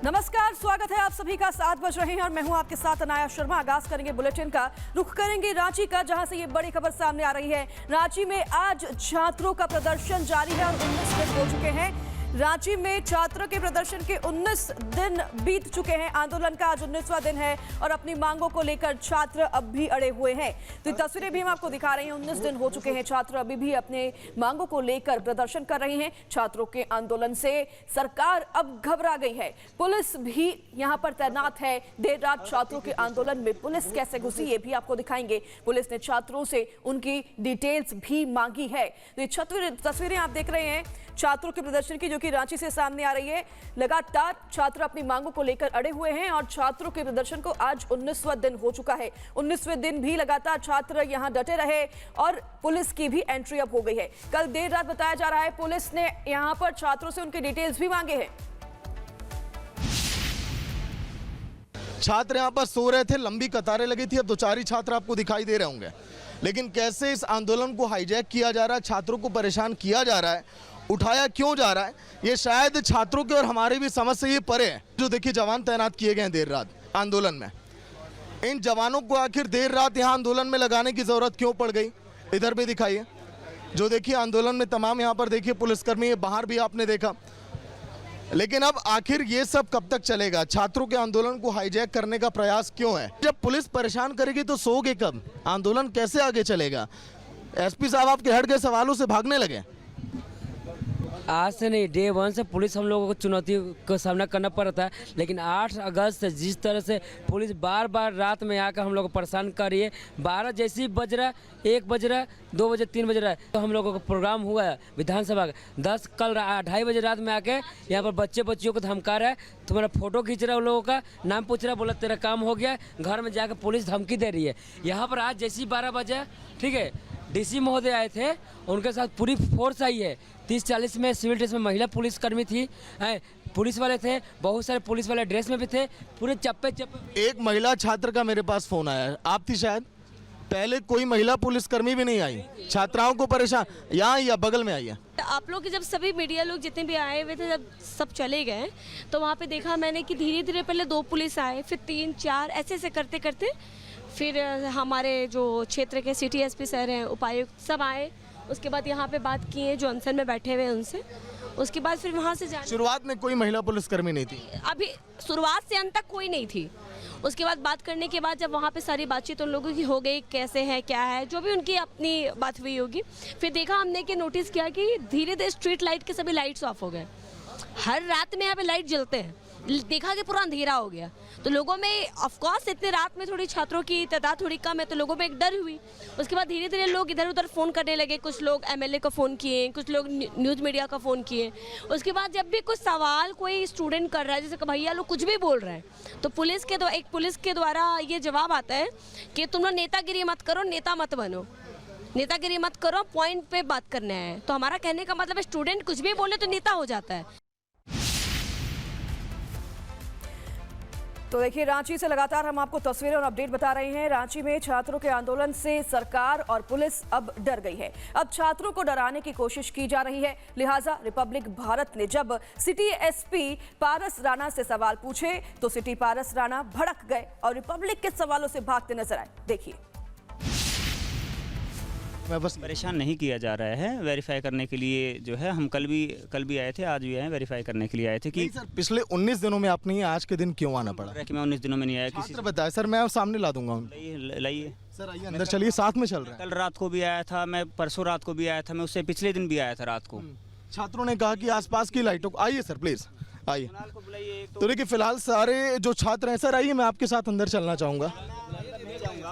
नमस्कार, स्वागत है आप सभी का। 7 बज रहे हैं और मैं हूं आपके साथ अनाया शर्मा। आगाज करेंगे बुलेटिन का, रुख करेंगे रांची का, जहां से ये बड़ी खबर सामने आ रही है। रांची में आज छात्रों का प्रदर्शन जारी है और 19 दिन हो चुके हैं। रांची में छात्रों के प्रदर्शन के 19 दिन बीत चुके हैं। आंदोलन का आज 19वां दिन है और अपनी मांगों को लेकर छात्र अब भी अड़े हुए हैं। तो ये तस्वीरें भी हम आपको दिखा रहे हैं। 19 दिन हो चुके हैं, छात्र अभी भी अपने मांगों को लेकर प्रदर्शन कर रहे हैं। छात्रों के आंदोलन से सरकार अब घबरा गई है। पुलिस भी यहाँ पर तैनात है। देर रात छात्रों के आंदोलन में पुलिस कैसे घुसी ये भी आपको दिखाएंगे। पुलिस ने छात्रों से उनकी डिटेल्स भी मांगी है। तो ये तस्वीरें आप देख रहे हैं छात्रों के प्रदर्शन की, जो कि रांची से सामने आ रही है। लगातार छात्र अपनी मांगों को लेकर अड़े हुए हैं और छात्रों के प्रदर्शन को आज 19वां दिन हो चुका है। 19वें दिन भी लगातार छात्र यहां डटे रहे और पुलिस की भी एंट्री अब हो गई है। कल देर रात बताया जा रहा है पुलिस ने यहां पर छात्रों से उनके डिटेल्स भी मांगे हैं। छात्र यहाँ पर सो रहे थे, लंबी कतारें लगी थी। अब 2-4 ही छात्र आपको दिखाई दे रहे होंगे, लेकिन कैसे इस आंदोलन को हाईजैक किया जा रहा है, छात्रों को परेशान किया जा रहा है, उठाया क्यों जा रहा है, ये शायद छात्रों के और हमारी भी समझ से ये परे है। जो देखिए जवान तैनात किए गए हैं देर रात आंदोलन में, इन जवानों को आखिर देर रात यहाँ आंदोलन में लगाने की जरूरत क्यों पड़ गई, इधर भी दिखाइए। जो देखिए आंदोलन में तमाम यहाँ पर देखिए पुलिसकर्मी, बाहर भी आपने देखा। लेकिन अब आखिर ये सब कब तक चलेगा? छात्रों के आंदोलन को हाईजैक करने का प्रयास क्यों है? जब पुलिस परेशान करेगी तो सोओगे कब? आंदोलन कैसे आगे चलेगा? एसपी साहब आपके हट गए सवालों से भागने लगे। आज से नहीं, डे 1 से पुलिस हम लोगों को चुनौती का सामना करना पड़ रहा है। लेकिन 8 अगस्त से जिस तरह से पुलिस बार बार रात में आकर हम लोग को परेशान कर रही है, 12 जैसे ही बज रहा है, 1 बज रहा है, 2 बजे, 3 बज रहा है, तो हम लोगों का प्रोग्राम हुआ है विधानसभा का 10 कल 2:30 बजे रात में आके यहाँ पर बच्चे बच्चियों को धमका रहा है, तुम्हारा फोटो खींच रहा है, उन लोगों का नाम पूछ रहा है, बोला तेरा काम हो गया, घर में जाकर पुलिस धमकी दे रही है। यहाँ पर आज जैसे ही 12 बजे, ठीक है, डीसी महोदय आए थे, उनके साथ पूरी फोर्स आई है। 30-40 में सिविल ड्रेस में महिला पुलिसकर्मी थी, पुलिस वाले थे, बहुत सारे पुलिस वाले ड्रेस में भी थे, पूरे चप्पे चप्पे। एक महिला छात्र का मेरे पास फोन आया, आप थी शायद? पहले कोई महिला पुलिसकर्मी भी नहीं आई, छात्राओं को परेशान। यहाँ या बगल में आई है। आप लोग जब सभी मीडिया लोग जितने भी आए हुए थे, जब सब चले गए तो वहाँ पे देखा मैंने कि धीरे धीरे पहले 2 पुलिस आए, फिर 3-4, ऐसे ऐसे करते करते फिर हमारे जो क्षेत्र के सिटी एसपी सर हैं, उपायुक्त, सब आए। उसके बाद यहाँ पे बात की है जो अनशन में बैठे हुए हैं उनसे। उसके बाद फिर वहाँ से जाने, शुरुआत में कोई महिला पुलिसकर्मी नहीं थी, अभी शुरुआत से अंत तक कोई नहीं थी। उसके बाद बात करने के बाद जब वहाँ पे सारी बातचीत उन लोगों की हो गई, कैसे है क्या है, जो भी उनकी अपनी बात हुई होगी, फिर देखा हमने कि नोटिस किया कि धीरे धीरे स्ट्रीट लाइट के सभी लाइट्स ऑफ हो गए। हर रात में यहाँ पे लाइट जलते हैं, देखा कि पूरा अंधेरा हो गया। तो लोगों में ऑफकोर्स इतने रात में थोड़ी छात्रों की तादाद थोड़ी कम है, तो लोगों में एक डर हुई। उसके बाद धीरे धीरे लोग इधर उधर फ़ोन करने लगे। कुछ लोग एमएलए को फ़ोन किए, कुछ लोग न्यूज़ मीडिया का फ़ोन किए। उसके बाद जब भी कुछ सवाल कोई स्टूडेंट कर रहा है, जैसे कि भैया लोग कुछ भी बोल रहे हैं, तो पुलिस के द्वारा ये जवाब आता है कि तुम लोग नेतागिरी मत करो, नेता मत बनो, नेतागिरी मत करो, पॉइंट पे बात करना है। तो हमारा कहने का मतलब है स्टूडेंट कुछ भी बोले तो नेता हो जाता है। तो देखिए रांची से लगातार हम आपको तस्वीरें और अपडेट बता रहे हैं। रांची में छात्रों के आंदोलन से सरकार और पुलिस अब डर गई है। अब छात्रों को डराने की कोशिश की जा रही है। लिहाजा रिपब्लिक भारत ने जब सिटी एसपी पारस राणा से सवाल पूछे तो सिटी पारस राणा भड़क गए और रिपब्लिक के सवालों से भागते नजर आए। देखिए, बस परेशान नहीं किया जा रहा है, वेरीफाई करने के लिए जो है। हम कल भी आए थे, आज भी आए, वेरीफाई करने के लिए आए थे कि सर पिछले 19 दिनों में आप नहीं, आज के दिन क्यों आना पड़ा? कि मैं 19 दिनों में नहीं आया। किसी से बताया सर, मैं सामने ला दूंगा। लाइए सर, आइए अंदर चलिए, साथ में चल रहा है। कल रात को भी आया था मैं, परसों रात को भी आया था मैं, उससे पिछले दिन भी आया था रात को। छात्रों ने कहा कि आसपास की लाइटों को, आइए सर प्लीज आइए। तो देखिए फिलहाल सारे जो छात्र हैं, सर आइए, मैं आपके साथ अंदर चलना चाहूंगा।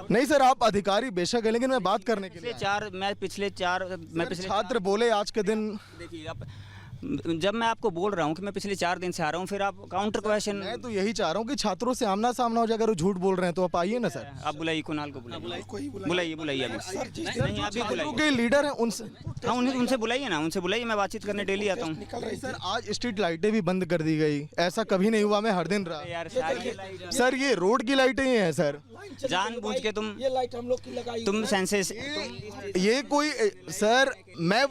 नहीं सर, आप अधिकारी बेशक है, लेकिन मैं बात करने के लिए पिछले छात्र बोले आज के दिन। देखिए आप, जब मैं आपको बोल रहा हूँ कि मैं पिछले 4 दिन से आ रहा हूँ, फिर आप काउंटर क्वेश्चन। मैं तो यही चाह रहा हूँ कि छात्रों से आमना सामना हो जाए। अगर वो झूठ बोल रहे हैं तो आप आइए ना सर। आप बुलाइए, कुणाल को बुलाइए, बुलाइए अभी लीडर है उनसे। हाँ, उनसे बुलाइए ना, उनसे बुलाइए, मैं बातचीत करने डेली आता हूँ। सर आज स्ट्रीट लाइटें भी बंद कर दी गई, ऐसा कभी नहीं हुआ, मैं हर दिन रहा यार। सर ये रोड की लाइटें ही हैं सर, जानबूझ के ये लाइट हम लोग की लगाई, तुम सेंसेस ये कोई सर, मैं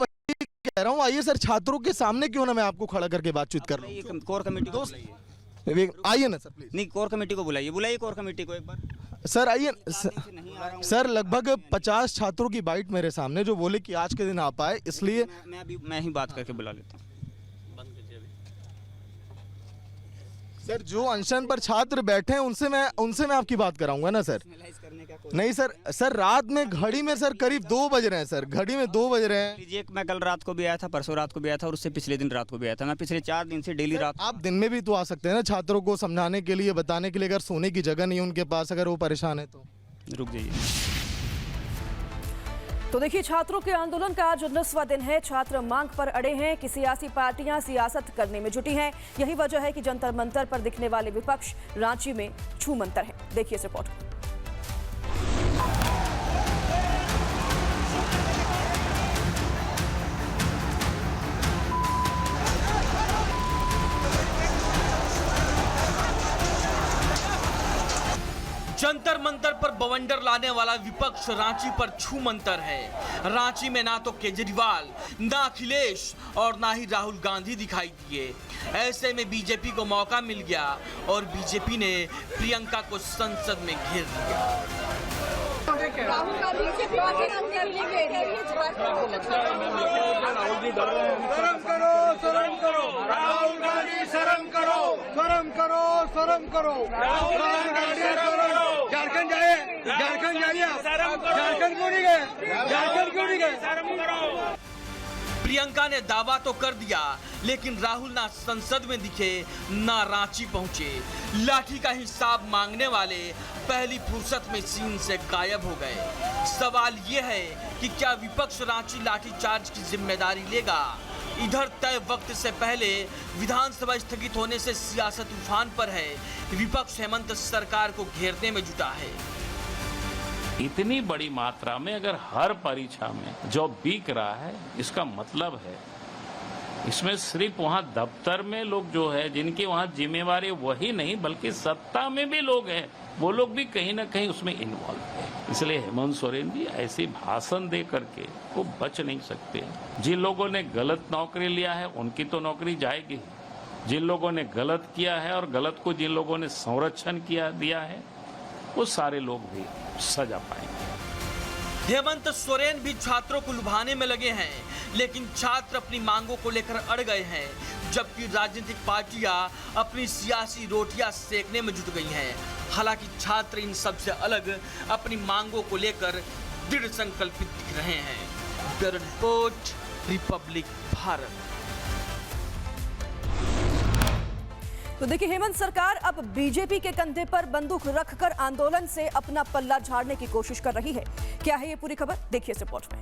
कह रहा हूँ आइए सर, छात्रों के सामने क्यों ना मैं आपको खड़ा करके बातचीत कर रहा हूँ। कोर कमेटी दोस्त आइए ना सर प्लीज। नहीं, कोर कमेटी को बुलाइए कोर कमेटी को एक बार। सर आइए सर, लगभग 50 छात्रों की बाइट मेरे सामने जो बोले कि आज के दिन आ पाए, इसलिए मैं ही बात करके बुला लेता हूँ। सर जो अनशन पर छात्र बैठे हैं उनसे मैं आपकी बात कराऊंगा ना सर। नहीं सर रात में घड़ी में सर करीब 2 बज रहे हैं सर, घड़ी में 2 बज रहे हैं। लीजिए, मैं कल रात को भी आया था, परसों रात को भी आया था और उससे पिछले दिन रात को भी आया था। मैं पिछले 4 दिन से डेली रात। आप दिन में भी तो आ सकते हैं ना छात्रों को समझाने के लिए, बताने के लिए। अगर सोने की जगह नहीं है उनके पास, अगर वो परेशान है तो। रुक जाइए। तो देखिए, छात्रों के आंदोलन का आज 19वां दिन है। छात्र मांग पर अड़े हैं कि सियासी पार्टियां सियासत करने में जुटी हैं। यही वजह है कि जंतर मंतर पर दिखने वाले विपक्ष रांची में छूमंतर है। देखिए इस रिपोर्ट को। जंतर मंतर पर बवंडर लाने वाला विपक्ष रांची पर छूमंतर है। रांची में ना तो केजरीवाल, ना अखिलेश और ना ही राहुल गांधी दिखाई दिए। ऐसे में बीजेपी को मौका मिल गया और बीजेपी ने प्रियंका को संसद में घेर लिया। राहुल गांधी से शर्म करो, राहुल गांधी शर्म करो, राहुल गांधी झारखंड जाइए, झारखंड क्यों नहीं गए? प्रियंका ने दावा तो कर दिया, लेकिन राहुल ना संसद में दिखे, ना रांची पहुंचे। लाठी का हिसाब मांगने वाले पहली फुर्सत में सीन से गायब हो गए। सवाल यह है कि क्या विपक्ष रांची लाठीचार्ज की जिम्मेदारी लेगा? इधर तय वक्त से पहले विधानसभा स्थगित होने से सियासत उफान पर है। विपक्ष हेमंत सरकार को घेरने में जुटा है। इतनी बड़ी मात्रा में अगर हर परीक्षा में जो बिक रहा है, इसका मतलब है इसमें सिर्फ वहां दफ्तर में लोग जो है जिनकी वहां जिम्मेवारी वही नहीं बल्कि सत्ता में भी लोग हैं, वो लोग भी कहीं ना कहीं उसमें इन्वॉल्व है। इसलिए हेमंत सोरेन जी ऐसे भाषण दे करके वो बच नहीं सकते। जिन लोगों ने गलत नौकरी लिया है उनकी तो नौकरी जाएगी, जिन लोगों ने गलत किया है और गलत को जिन लोगों ने संरक्षण दिया है वो सारे लोग भी सजा पाएंगे। हेमंत सोरेन भी छात्रों को लुभाने में लगे हैं, लेकिन छात्र अपनी मांगों को लेकर अड़ गए हैं, जबकि राजनीतिक पार्टियां अपनी सियासी रोटियां सेकने में जुट गई हैं। हालांकि छात्र इन सब से अलग अपनी मांगों को लेकर दृढ़ संकल्पित दिख रहे हैं। Bureau report, Republic Bharat. तो देखिए, हेमंत सरकार अब बीजेपी के कंधे पर बंदूक रखकर आंदोलन से अपना पल्ला झाड़ने की कोशिश कर रही है। क्या है ये पूरी खबर, देखिए इस रिपोर्ट में।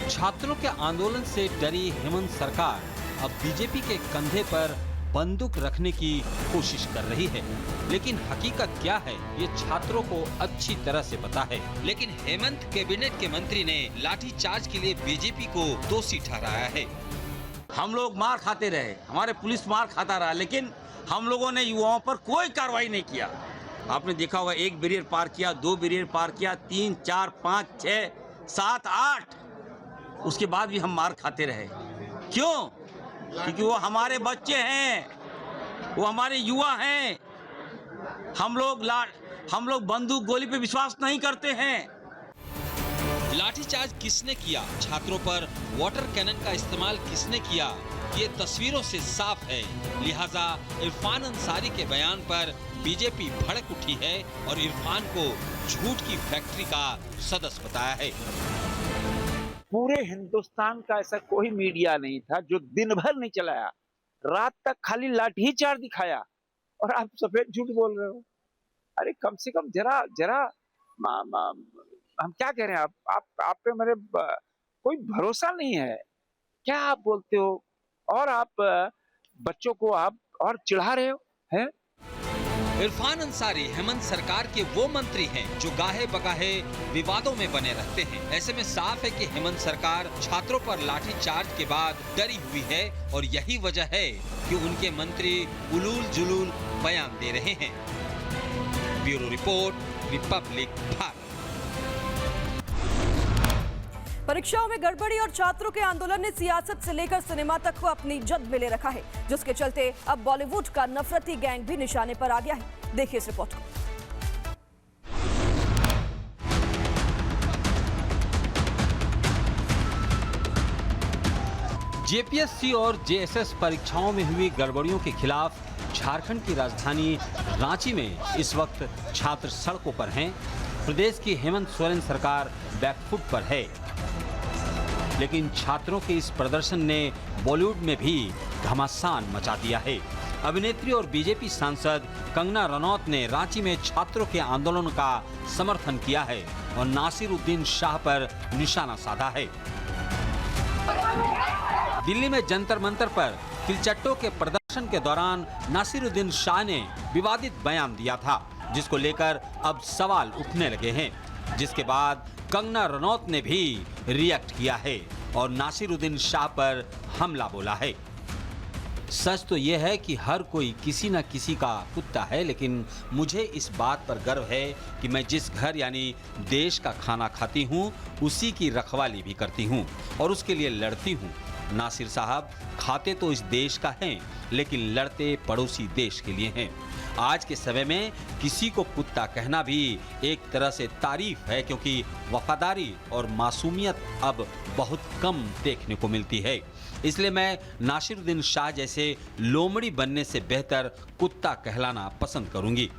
छात्रों के आंदोलन से डरी हेमंत सरकार अब बीजेपी के कंधे पर बंदूक रखने की कोशिश कर रही है, लेकिन हकीकत क्या है ये छात्रों को अच्छी तरह से पता है। लेकिन हेमंत कैबिनेट के मंत्री ने लाठीचार्ज के लिए बीजेपी को दोषी ठहराया है। हम लोग मार खाते रहे, हमारे पुलिस मार खाता रहा, लेकिन हम लोगों ने युवाओं पर कोई कार्रवाई नहीं किया। आपने देखा होगा, 1 बैरियर पार किया, 2 बैरियर पार किया, 3, 4, 5, 6, 7, 8, उसके बाद भी हम मार खाते रहे। क्यों? क्योंकि वो हमारे बच्चे हैं, वो हमारे युवा हैं। हम लोग बंदूक गोली पे विश्वास नहीं करते हैं। लाठीचार्ज किसने किया, छात्रों पर वाटर कैनन का इस्तेमाल किसने किया, ये तस्वीरों से साफ है। लिहाजा इरफान अंसारी के बयान पर बीजेपी भड़क उठी है और इरफान को झूठ की फैक्ट्री का सदस्य बताया है। पूरे हिंदुस्तान का ऐसा कोई मीडिया नहीं था जो दिन भर नहीं चलाया, रात तक खाली लाठीचार्ज दिखाया, और आप सफेद झूठ बोल रहे हो। अरे कम से कम जरा हम क्या कह रहे हैं, आप पे मेरे कोई भरोसा नहीं है। क्या आप बोलते हो, और आप बच्चों को आप और चिढ़ा रहे हो हैं? इरफान अंसारी हेमंत सरकार के वो मंत्री हैं जो गाहे बगाहे विवादों में बने रहते हैं। ऐसे में साफ है कि हेमंत सरकार छात्रों पर लाठीचार्ज के बाद डरी हुई है और यही वजह है कि उनके मंत्री उलूल जुलूल बयान दे रहे हैं। Bureau report, Republic Bharat. परीक्षाओं में गड़बड़ी और छात्रों के आंदोलन ने सियासत से लेकर सिनेमा तक को अपनी जद में ले रखा है, जिसके चलते अब बॉलीवुड का नफरती गैंग भी निशाने पर आ गया है। देखिए इस रिपोर्ट को। जेपीएससी और जेएसएस परीक्षाओं में हुई गड़बड़ियों के खिलाफ झारखंड की राजधानी रांची में इस वक्त छात्र सड़कों पर हैं। प्रदेश की हेमंत सोरेन सरकार बैकफुट पर है, लेकिन छात्रों के इस प्रदर्शन ने बॉलीवुड में भी घमासान मचा दिया है। अभिनेत्री और बीजेपी सांसद कंगना रनौत ने रांची में छात्रों के आंदोलन का समर्थन किया है और नासिरुद्दीन शाह पर निशाना साधा है। दिल्ली में जंतर मंतर पर तिलचट्टों के प्रदर्शन के दौरान नासिरुद्दीन शाह ने विवादित बयान दिया था, जिसको लेकर अब सवाल उठने लगे हैं। जिसके बाद कंगना रनौत ने भी रिएक्ट किया है और नासिरुद्दीन शाह पर हमला बोला है। सच तो यह है कि हर कोई किसी न किसी का कुत्ता है, लेकिन मुझे इस बात पर गर्व है कि मैं जिस घर यानी देश का खाना खाती हूँ उसी की रखवाली भी करती हूँ और उसके लिए लड़ती हूँ। नासिर साहब खाते तो इस देश का हैं, लेकिन लड़ते पड़ोसी देश के लिए हैं। आज के समय में किसी को कुत्ता कहना भी एक तरह से तारीफ है, क्योंकि वफादारी और मासूमियत अब बहुत कम देखने को मिलती है। इसलिए मैं नासिरुद्दीन शाह जैसे लोमड़ी बनने से बेहतर कुत्ता कहलाना पसंद करूंगी।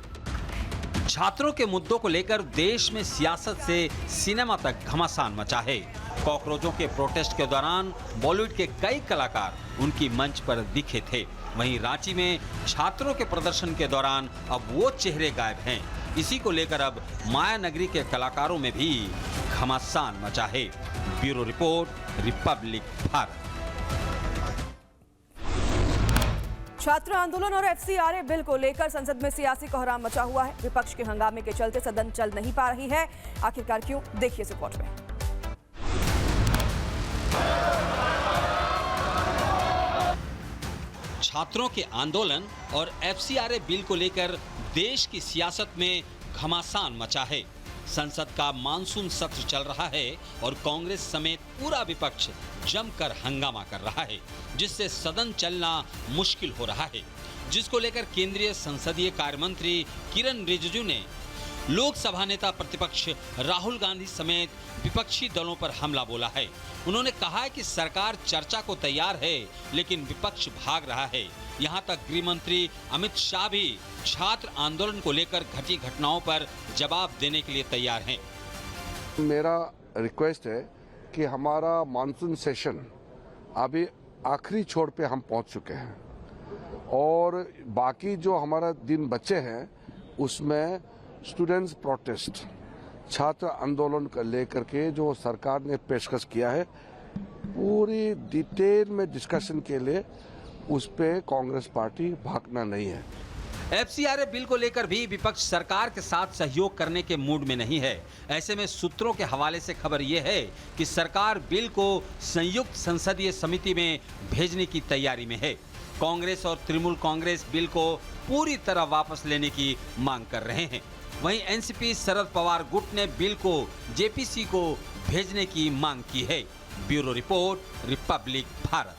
छात्रों के मुद्दों को लेकर देश में सियासत से सिनेमा तक घमासान मचा है। कॉकरोचों के प्रोटेस्ट के दौरान बॉलीवुड के कई कलाकार उनकी मंच पर दिखे थे। वहीं रांची में छात्रों के प्रदर्शन के दौरान अब वो चेहरे गायब हैं। इसी को लेकर अब माया नगरी के कलाकारों में भी घमासान मचा है। Bureau report, Republic Bharat. छात्र आंदोलन और एफसीआरए बिल को लेकर संसद में सियासी कोहराम मचा हुआ है। विपक्ष के हंगामे के चलते सदन चल नहीं पा रही है। आखिरकार क्यों, देखिए इस रिपोर्ट में। छात्रों के आंदोलन और एफसीआरए बिल को लेकर देश की सियासत में घमासान मचा है। संसद का मानसून सत्र चल रहा है और कांग्रेस समेत पूरा विपक्ष जमकर हंगामा कर रहा है, जिससे सदन चलना मुश्किल हो रहा है। जिसको लेकर केंद्रीय संसदीय कार्य मंत्री किरण रिजिजू ने लोकसभा नेता प्रतिपक्ष राहुल गांधी समेत विपक्षी दलों पर हमला बोला है। उन्होंने कहा है कि सरकार चर्चा को तैयार है, लेकिन विपक्ष भाग रहा है। यहां तक गृह मंत्री अमित शाह भी छात्र आंदोलन को लेकर घटी घटनाओं पर जवाब देने के लिए तैयार हैं। मेरा रिक्वेस्ट है कि हमारा मानसून सेशन अभी आखिरी छोर पे हम पहुंच चुके हैं और बाकी जो हमारा दिन बचे हैं उसमें स्टूडेंट्स प्रोटेस्ट, छात्र आंदोलन को लेकर के जो सरकार ने पेशकश किया है, पूरी डिटेल में डिस्कशन के लिए उस पे कांग्रेस पार्टी भागना नहीं है। एफसीआरए बिल को लेकर भी विपक्ष सरकार के साथ सहयोग करने के मूड में नहीं है। ऐसे में सूत्रों के हवाले से खबर यह है कि सरकार बिल को संयुक्त संसदीय समिति में भेजने की तैयारी में है। कांग्रेस और तृणमूल कांग्रेस बिल को पूरी तरह वापस लेने की मांग कर रहे हैं। वहीं एनसीपी शरद पवार गुट ने बिल को जेपीसी को भेजने की मांग की है। Bureau report, Republic Bharat.